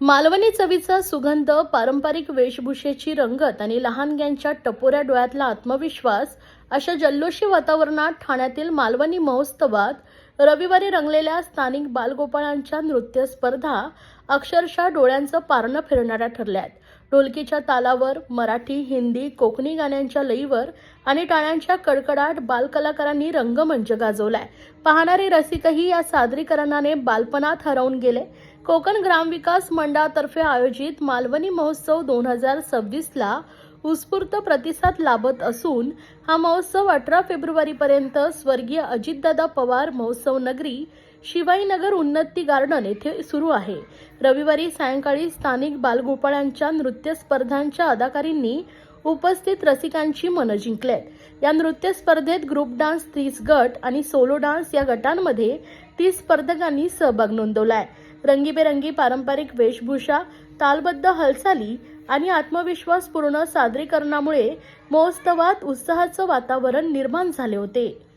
मालवणी चवीचा सुगंध, पारंपरिक वेशभूषेची रंगत आणि लहानग्यांच्या टपोऱ्या डोळ्यातला आत्मविश्वास अशा जल्लोषी वातावरणात ठाण्यातील मालवणी महोत्सवात रविवारी रंगलेल्या स्थानिक बालगोपाळांच्या नृत्य स्पर्धा अक्षरशः डोळ्यांचं पारणं फिरणाऱ्या ठरल्यात. ढोलकीच्या तालावर, मराठी, हिंदी, कोकणी गाण्यांच्या लयीवर आणि टाळ्यांच्या कडकडाट बालकलाकारांनी रंगमंच गाजवलाय. पाहणारे रसिकही या सादरीकरणाने बालपणात हरवून गेले. कोकण ग्रामविकास मंडळातर्फे आयोजित मालवणी महोत्सव 2026ला उत्स्फूर्त प्रतिसाद लाभत असून हा महोत्सव 18 फेब्रुवारीपर्यंत स्वर्गीय अजितदादा पवार महोत्सव नगरी शिवाईनगर उन्नती गार्डन येथे सुरू आहे. रविवारी सायंकाळी स्थानिक बालगोपाळांच्या नृत्य स्पर्धांच्या अदाकारींनी उपस्थित रसिकांची मनं जिंकलेत. या नृत्य स्पर्धेत ग्रुप डान्स 30 गट आणि सोलो डान्स या गटांमध्ये 30 स्पर्धकांनी सहभाग नोंदवलाय. रंगीबेरंगी पारंपरिक वेशभूषा, तालबद्ध हालचाली आणि आत्मविश्वासपूर्ण सादरीकरणामुळे महोत्सवात उत्साहाचं वातावरण निर्माण झाले होते.